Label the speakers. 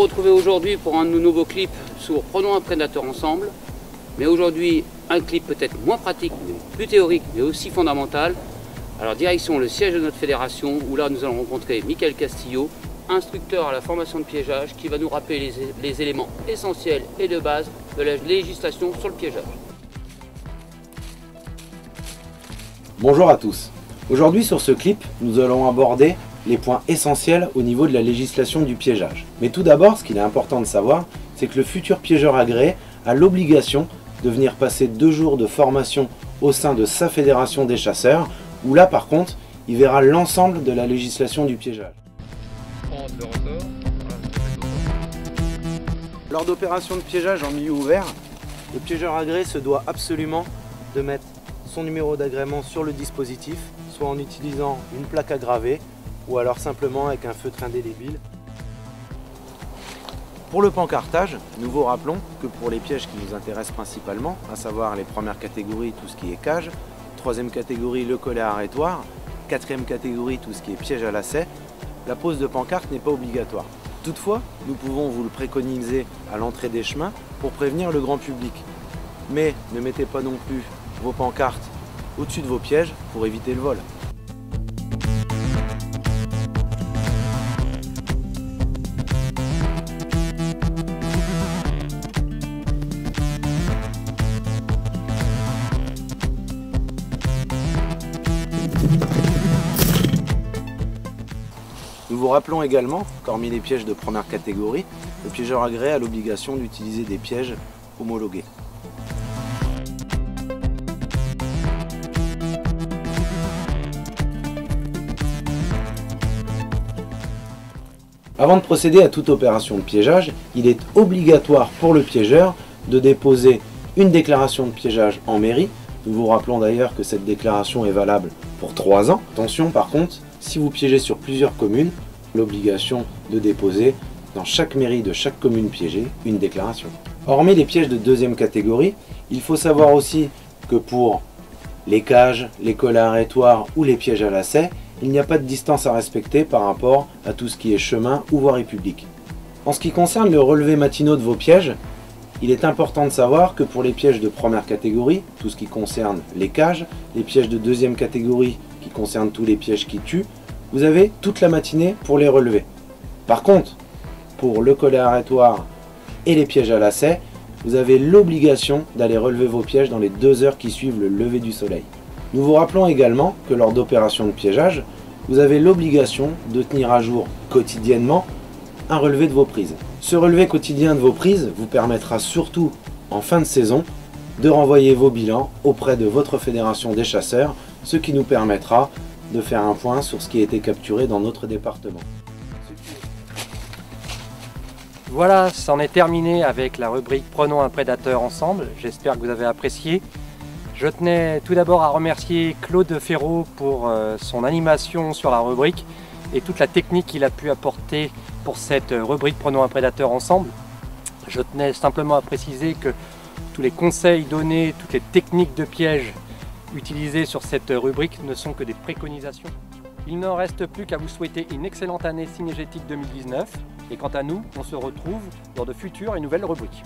Speaker 1: retrouver aujourd'hui pour un de nos nouveaux clips sur Prenons un prédateur ensemble. Mais aujourd'hui, un clip peut-être moins pratique, mais plus théorique, mais aussi fondamental. Alors direction le siège de notre fédération, où là nous allons rencontrer Michael Castillo, instructeur à la formation de piégeage, qui va nous rappeler les éléments essentiels et de base de la législation sur le piégeage.
Speaker 2: Bonjour à tous. Aujourd'hui sur ce clip, nous allons aborder les points essentiels au niveau de la législation du piégeage. Mais tout d'abord, ce qu'il est important de savoir, c'est que le futur piégeur agréé a l'obligation de venir passer 2 jours de formation au sein de sa fédération des chasseurs, où là par contre, il verra l'ensemble de la législation du piégeage. Lors d'opérations de piégeage en milieu ouvert, le piégeur agréé se doit absolument de mettre son numéro d'agrément sur le dispositif, soit en utilisant une plaque à graver ou alors simplement avec un feutre indélébile. Pour le pancartage, nous vous rappelons que pour les pièges qui nous intéressent principalement, à savoir les premières catégories, tout ce qui est cage, 3e catégorie, le collet arrêtoir, 4e catégorie, tout ce qui est piège à lacet, la pose de pancarte n'est pas obligatoire. Toutefois, nous pouvons vous le préconiser à l'entrée des chemins pour prévenir le grand public. Mais ne mettez pas non plus vos pancartes au-dessus de vos pièges pour éviter le vol. Nous vous rappelons également qu'hormis les pièges de première catégorie, le piégeur agréé a l'obligation d'utiliser des pièges homologués. Avant de procéder à toute opération de piégeage, il est obligatoire pour le piégeur de déposer une déclaration de piégeage en mairie. Nous vous rappelons d'ailleurs que cette déclaration est valable pour 3 ans. Attention par contre, si vous piégez sur plusieurs communes, l'obligation de déposer dans chaque mairie de chaque commune piégée une déclaration. Hormis les pièges de 2e catégorie, il faut savoir aussi que pour les cages, les collets arrêtoirs ou les pièges à lacets, il n'y a pas de distance à respecter par rapport à tout ce qui est chemin ou voirie publique. En ce qui concerne le relevé matinaux de vos pièges, il est important de savoir que pour les pièges de première catégorie, tout ce qui concerne les cages, les pièges de 2e catégorie qui concernent tous les pièges qui tuent, vous avez toute la matinée pour les relever. Par contre, pour le collet arrêtoir et les pièges à lacets, vous avez l'obligation d'aller relever vos pièges dans les 2 heures qui suivent le lever du soleil. Nous vous rappelons également que lors d'opérations de piégeage, vous avez l'obligation de tenir à jour quotidiennement un relevé de vos prises. Ce relevé quotidien de vos prises vous permettra surtout, en fin de saison, de renvoyer vos bilans auprès de votre fédération des chasseurs, ce qui nous permettra de faire un point sur ce qui a été capturé dans notre département.
Speaker 3: Voilà, c'en est terminé avec la rubrique Prenons un prédateur ensemble. J'espère que vous avez apprécié. Je tenais tout d'abord à remercier Claude Ferraud pour son animation sur la rubrique et toute la technique qu'il a pu apporter pour cette rubrique Prenons un prédateur ensemble. Je tenais simplement à préciser que tous les conseils donnés, toutes les techniques de piège utilisées sur cette rubrique ne sont que des préconisations. Il ne reste plus qu'à vous souhaiter une excellente année cynégétique 2019 et quant à nous, on se retrouve dans de futures et nouvelles rubriques.